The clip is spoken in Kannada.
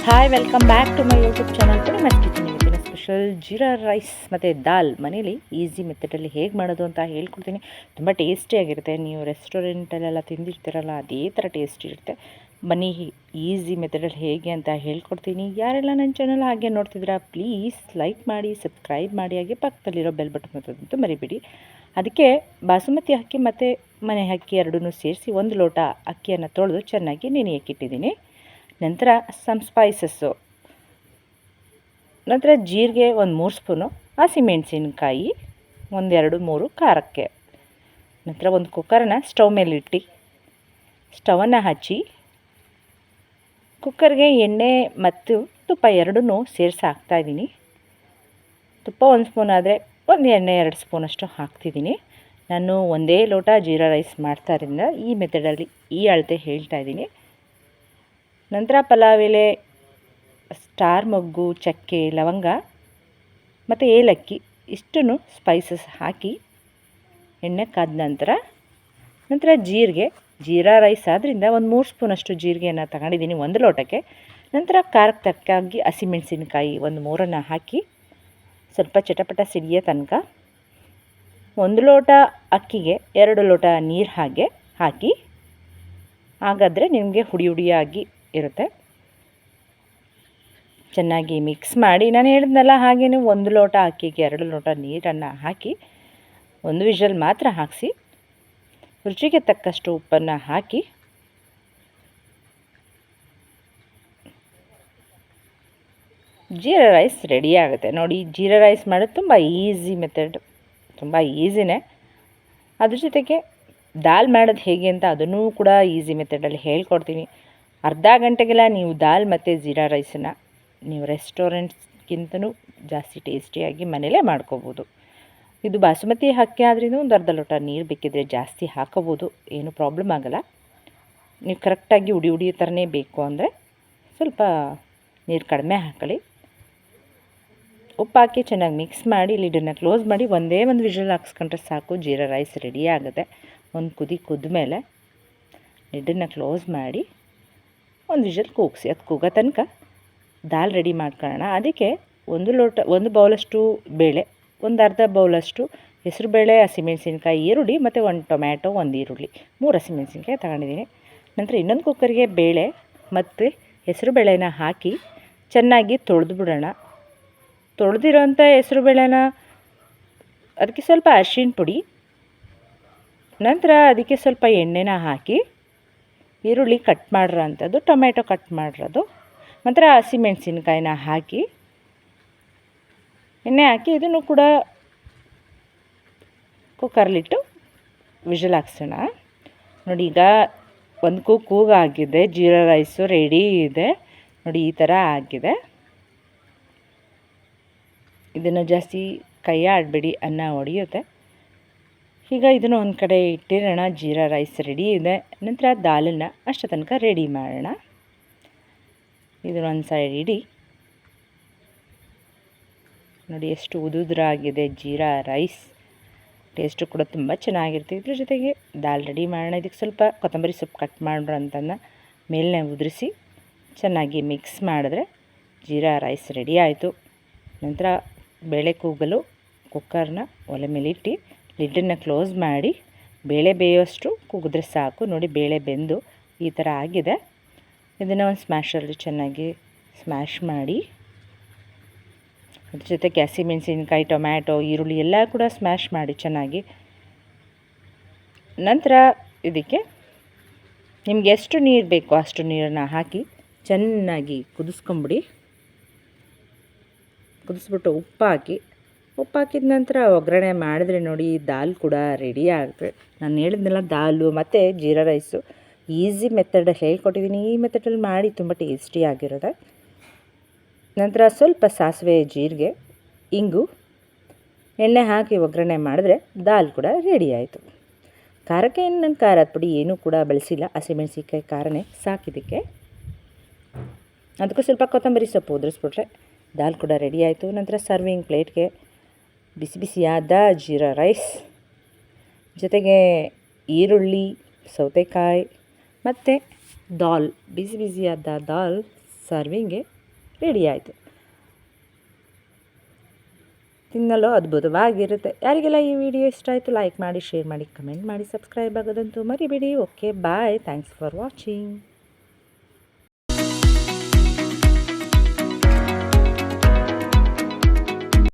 Hi welcome back to my YouTube channel Poornima's kitchen. ಇವತ್ತಿನ ಸ್ಪೆಷಲ್ ಜೀರಾ ರೈಸ್ ಮತ್ತು ದಾಲ್ ಮನೇಲಿ ಈಸಿ ಮೆಥಡಲ್ಲಿ ಹೇಗೆ ಮಾಡೋದು ಅಂತ ಹೇಳ್ಕೊಡ್ತೀನಿ. ತುಂಬ ಟೇಸ್ಟಿಯಾಗಿರುತ್ತೆ. ನೀವು ರೆಸ್ಟೋರೆಂಟಲ್ಲೆಲ್ಲ ತಿಂದಿರ್ತೀರಲ್ಲ ಅದೇ ಥರ ಟೇಸ್ಟ್ ಇರುತ್ತೆ. ಬನ್ನಿ ಈಸಿ ಮೆಥಡಲ್ಲಿ ಹೇಗೆ ಅಂತ ಹೇಳ್ಕೊಡ್ತೀನಿ. ಯಾರೆಲ್ಲ ನನ್ನ ಚಾನಲ್ ಹಾಗೆ ನೋಡ್ತಿದ್ದೀರಾ ಪ್ಲೀಸ್ ಲೈಕ್ ಮಾಡಿ, ಸಬ್ಸ್ಕ್ರೈಬ್ ಮಾಡಿ, ಹಾಗೆ ಪಕ್ಕದಲ್ಲಿರೋ ಬೆಲ್ ಬಟನ್ ಒತ್ತೋದಂತೂ ಮರಿಬೇಡಿ. ಅದಕ್ಕೆ ಬಾಸುಮತಿ ಅಕ್ಕಿ ಮತ್ತು ಮನೆ ಅಕ್ಕಿ ಎರಡನ್ನೂ ಸೇರಿಸಿ 1 ಲೋಟ ಅಕ್ಕಿಯನ್ನು ತೊಳೆದು ಚೆನ್ನಾಗಿ ನೆನೆಯಕ್ಕಿಟ್ಟಿದ್ದೀನಿ. ನಂತರ ಸಮ್ ಸ್ಪೈಸಸ್ಸು, ನಂತರ ಜೀರಿಗೆ 1-3 ಸ್ಪೂನು, ಹಸಿಮೆಣಸಿನ್ಕಾಯಿ 1-2-3 ಖಾರಕ್ಕೆ. ನಂತರ ಒಂದು ಕುಕ್ಕರನ್ನ ಸ್ಟವ್ ಮೇಲಿಟ್ಟು ಸ್ಟವನ್ನು ಹಚ್ಚಿ ಕುಕ್ಕರ್ಗೆ ಎಣ್ಣೆ ಮತ್ತು ತುಪ್ಪ ಎರಡನ್ನೂ ಸೇರಿಸಿ ಹಾಕ್ತಾಯಿದ್ದೀನಿ. ತುಪ್ಪ 1 ಸ್ಪೂನ್ ಆದರೆ ಎಣ್ಣೆ 2 ಸ್ಪೂನಷ್ಟು ಹಾಕ್ತಿದ್ದೀನಿ. ನಾನು 1 ಲೋಟ ಜೀರಾ ರೈಸ್ ಮಾಡ್ತಾರಿಂದ ಈ ಮೆಥಡಲ್ಲಿ ಈ ಅಳತೆ ಹೇಳ್ತಾಯಿದ್ದೀನಿ. ನಂತರ ಪಲಾವ್ ಎಲೆ, ಸ್ಟಾರ್ ಮೊಗ್ಗು, ಚಕ್ಕೆ, ಲವಂಗ ಮತ್ತು ಏಲಕ್ಕಿ ಇಷ್ಟನ್ನು ಸ್ಪೈಸಸ್ ಹಾಕಿ ಎಣ್ಣೆ ಕಾದ ನಂತರ ಜೀರಾ ರೈಸ್ ಆದ್ದರಿಂದ 1-3 ಸ್ಪೂನಷ್ಟು ಜೀರಿಗೆಯನ್ನು ತಗೊಂಡಿದ್ದೀನಿ 1 ಲೋಟಕ್ಕೆ. ನಂತರ ಖಾರಕ್ಕೆ ತಕ್ಕಾಗಿ ಹಸಿಮೆಣಸಿನ್ಕಾಯಿ 1-3 ಹಾಕಿ ಸ್ವಲ್ಪ ಚಟಪಟ ಸಿಡಿಯೋ ತನಕ 1 ಲೋಟ ಅಕ್ಕಿಗೆ 2 ಲೋಟ ನೀರು ಹಾಕಿ ಹಾಗಾದರೆ ನಿಮಗೆ ಹುಡಿಯಾಗಿ ಇರುತ್ತೆ. ಚೆನ್ನಾಗಿ ಮಿಕ್ಸ್ ಮಾಡಿ, ನಾನು ಹೇಳಿದ್ನಲ್ಲ ಹಾಗೆಯೇ 1 ಲೋಟ ಅಕ್ಕಿಗೆ 2 ಲೋಟ ನೀರನ್ನು ಹಾಕಿ 1 ವಿಷಲ್ ಮಾತ್ರ ಹಾಕಿಸಿ ರುಚಿಗೆ ತಕ್ಕಷ್ಟು ಉಪ್ಪನ್ನು ಹಾಕಿ ಜೀರಾ ರೈಸ್ ರೆಡಿ ಆಗುತ್ತೆ. ನೋಡಿ, ಜೀರಾ ರೈಸ್ ಮಾಡೋದು ತುಂಬ ಈಸಿ ಮೆಥಡ್, ತುಂಬ ಈಸಿನೇ. ಅದ್ರ ಜೊತೆಗೆ ದಾಲ್ ಮಾಡೋದು ಹೇಗೆ ಅಂತ ಅದನ್ನೂ ಕೂಡ ಈಸಿ ಮೆಥಡಲ್ಲಿ ಹೇಳ್ಕೊಡ್ತೀನಿ. ಅರ್ಧ ಗಂಟೆಗೆಲ್ಲ ನೀವು ದಾಲ್ ಮತ್ತು ಜೀರಾ ರೈಸನ್ನು ನೀವು ರೆಸ್ಟೋರೆಂಟ್ಸ್ಗಿಂತನೂ ಜಾಸ್ತಿ ಟೇಸ್ಟಿಯಾಗಿ ಮನೇಲೇ ಮಾಡ್ಕೋಬೋದು. ಇದು ಬಾಸುಮತಿ ಅಕ್ಕಿ ಆದ್ರಿಂದ 1 ಅರ್ಧ ಲೋಟ ನೀರು ಬೇಕಿದ್ರೆ ಜಾಸ್ತಿ ಹಾಕೋಬೋದು, ಏನೂ ಪ್ರಾಬ್ಲಮ್ ಆಗೋಲ್ಲ. ನೀವು ಕರೆಕ್ಟಾಗಿ ಉಡಿ ಥರನೇ ಬೇಕು ಅಂದರೆ ಸ್ವಲ್ಪ ನೀರು ಕಡಿಮೆ ಹಾಕೊಳ್ಳಿ. ಉಪ್ಪು ಹಾಕಿ ಚೆನ್ನಾಗಿ ಮಿಕ್ಸ್ ಮಾಡಿ ಲಿಡನ್ನು ಕ್ಲೋಸ್ ಮಾಡಿ 1 ವಿಷಲ್ ಹಾಕ್ಸ್ಕೊಂಡ್ರೆ ಸಾಕು, ಜೀರಾ ರೈಸ್ ರೆಡಿ ಆಗುತ್ತೆ. ಒಂದು ಕುದಿ ಕುದ್ಮೇಲೆ ಲಿಡನ್ನು ಕ್ಲೋಸ್ ಮಾಡಿ 1 ವಿಷಲ್ ಕೂಗಿಸಿ, ಅದು ಕೂಗೋ ತನಕ ದಾಲ್ ರೆಡಿ ಮಾಡ್ಕೊಳ್ಳೋಣ. ಅದಕ್ಕೆ 1 ಬೌಲಷ್ಟು ಬೇಳೆ, 1 ಅರ್ಧ ಬೌಲಷ್ಟು ಹೆಸರುಬೇಳೆ, ಹಸಿಮೆಣಸಿನ್ಕಾಯಿ, ಈರುಳ್ಳಿ ಮತ್ತು 1 ಟೊಮ್ಯಾಟೊ, 1 ಈರುಳ್ಳಿ, 3 ಹಸಿಮೆಣಸಿನ್ಕಾಯಿ ತಗೊಂಡಿದ್ದೀನಿ. ನಂತರ ಇನ್ನೊಂದು ಕುಕ್ಕರ್ಗೆ ಬೇಳೆ ಮತ್ತು ಹೆಸರುಬೇಳೆನ ಹಾಕಿ ಚೆನ್ನಾಗಿ ತೊಳೆದ್ಬಿಡೋಣ. ತೊಳೆದಿರೋಂಥ ಹೆಸರುಬೇಳೆನ ಅದಕ್ಕೆ ಸ್ವಲ್ಪ ಅರಿಶಿಣ ಪುಡಿ, ನಂತರ ಅದಕ್ಕೆ ಸ್ವಲ್ಪ ಎಣ್ಣೆನ ಹಾಕಿ ಈರುಳ್ಳಿ ಕಟ್ ಮಾಡಿರೋಂಥದ್ದು, ಟೊಮ್ಯಾಟೊ ಕಟ್ ಮಾಡಿರೋದು, ನಂತರ ಹಸಿಮೆಣಸಿನ್ಕಾಯಿನ ಹಾಕಿ ಎಣ್ಣೆ ಹಾಕಿ ಇದನ್ನು ಕೂಡ ಕುಕ್ಕರ್ಲಿಟ್ಟು ವಿಷಲ್ ಹಾಕ್ಸೋಣ. ನೋಡಿ, ಈಗ 1 ಕೂಗಾಗಿದೆ, ಜೀರಾ ರೈಸು ರೆಡಿ ಇದೆ. ನೋಡಿ, ಈ ಥರ ಆಗಿದೆ. ಇದನ್ನು ಜಾಸ್ತಿ ಕೈ ಆಡಬೇಡಿ, ಅನ್ನ ಹೊಡೆಯುತ್ತೆ. ಈಗ ಇದನ್ನು ಒಂದು ಕಡೆ ಇಟ್ಟಿರೋಣ. ಜೀರಾ ರೈಸ್ ರೆಡಿ ಇದೆ. ನಂತರ ದಾಲನ್ನು ಅಷ್ಟು ತನಕ ರೆಡಿ ಮಾಡೋಣ. ಇದನ್ನೊಂದು ಸೈಡ್ ಇಡಿ. ನೋಡಿ, ಎಷ್ಟು ಉದುರಾಗಿದೆ ಜೀರಾ ರೈಸ್. ಟೇಸ್ಟು ಕೂಡ ತುಂಬ ಚೆನ್ನಾಗಿರುತ್ತೆ. ಇದ್ರ ಜೊತೆಗೆ ದಾಲ್ ರೆಡಿ ಮಾಡೋಣ. ಇದಕ್ಕೆ ಸ್ವಲ್ಪ ಕೊತ್ತಂಬರಿ ಸೊಪ್ಪು ಕಟ್ ಮಾಡೋಂಥದ್ದನ್ನ ಮೇಲನೆ ಉದುರಿಸಿ ಚೆನ್ನಾಗಿ ಮಿಕ್ಸ್ ಮಾಡಿದ್ರೆ ಜೀರಾ ರೈಸ್ ರೆಡಿ ಆಯಿತು. ನಂತರ ಬೇಳೆ ಕೂಗಲು ಕುಕ್ಕರ್ನ ಒಲೆ ಮೇಲೆ ಇಟ್ಟು ಲಿಡ್ಡನ್ನು ಕ್ಲೋಸ್ ಮಾಡಿ ಬೇಳೆ ಬೇಯೋಷ್ಟು ಕೂಗಿದ್ರೆ ಸಾಕು. ನೋಡಿ, ಬೇಳೆ ಬೆಂದು ಈ ಥರ ಆಗಿದೆ. ಇದನ್ನು ಒಂದು ಸ್ಮ್ಯಾಶಲ್ಲಿ ಚೆನ್ನಾಗಿ ಸ್ಮ್ಯಾಶ್ ಮಾಡಿ ಅದ್ರ ಜೊತೆಗೆ ಹಸಿಮೆಣಸಿನ್ಕಾಯಿ, ಟೊಮ್ಯಾಟೊ, ಈರುಳ್ಳಿ ಎಲ್ಲ ಕೂಡ ಸ್ಮ್ಯಾಶ್ ಮಾಡಿ ಚೆನ್ನಾಗಿ. ನಂತರ ಇದಕ್ಕೆ ನಿಮ್ಗೆ ಎಷ್ಟು ನೀರು ಬೇಕೋ ಅಷ್ಟು ನೀರನ್ನು ಹಾಕಿ ಚೆನ್ನಾಗಿ ಕುದಿಸ್ಕೊಂಬಿಡಿ. ಕುದಿಸ್ಬಿಟ್ಟು ಉಪ್ಪು ಹಾಕಿದ ನಂತರ ಒಗ್ಗರಣೆ ಮಾಡಿದ್ರೆ ನೋಡಿ, ದಾಲ್ ಕೂಡ ರೆಡಿ ಆಗುತ್ತೆ. ನಾನು ಹೇಳಿದ್ನೆಲ್ಲ ದಾಲು ಮತ್ತು ಜೀರಾ ರೈಸು ಈಸಿ ಮೆಥಡ್ ಹೇಳ್ಕೊಟ್ಟಿದ್ದೀನಿ. ಈ ಮೆಥಡಲ್ಲಿ ಮಾಡಿ ತುಂಬ ಟೇಸ್ಟಿಯಾಗಿರುತ್ತೆ. ನಂತರ ಸ್ವಲ್ಪ ಸಾಸಿವೆ, ಜೀರಿಗೆ, ಇಂಗು, ಎಣ್ಣೆ ಹಾಕಿ ಒಗ್ಗರಣೆ ಮಾಡಿದ್ರೆ ದಾಲ್ ಕೂಡ ರೆಡಿ ಆಯಿತು. ಖಾರಕ್ಕೆ ನಾನು ಖಾರದ ಪುಡಿ ಏನೂ ಕೂಡ ಬಳಸಿಲ್ಲ, ಹಸಿಮೆಣಸಿನ್ಕಾಯಿ ಖಾರನೇ ಸಾಕಿದ್ದಕ್ಕೆ. ಅದಕ್ಕೂ ಸ್ವಲ್ಪ ಕೊತ್ತಂಬರಿ ಸೊಪ್ಪು ಉದುರಿಸ್ಬಿಟ್ರೆ ದಾಲ್ ಕೂಡ ರೆಡಿ ಆಯಿತು. ನಂತರ ಸರ್ವಿಂಗ್ ಪ್ಲೇಟ್ಗೆ ಬಿಸಿ ಬಿಸಿಯಾದ ಜೀರಾ ರೈಸ್ ಜೊತೆಗೆ ಈರುಳ್ಳಿ, ಸೌತೆಕಾಯಿ ಮತ್ತು ದಾಲ್, ಬಿಸಿ ಬಿಸಿಯಾದ ದಾಲ್ ಸರ್ವಿಂಗ್ಗೆ ರೆಡಿ ಆಯಿತು. ತಿನ್ನಲು ಅದ್ಭುತವಾಗಿರುತ್ತೆ. ಯಾರಿಗೆಲ್ಲ ಈ ವಿಡಿಯೋ ಇಷ್ಟ ಆಯಿತು ಲೈಕ್ ಮಾಡಿ, ಶೇರ್ ಮಾಡಿ, ಕಮೆಂಟ್ ಮಾಡಿ, ಸಬ್ಸ್ಕ್ರೈಬ್ ಆಗೋದಂತೂ ಮರಿಬೇಡಿ. Okay bye, thanks for watching.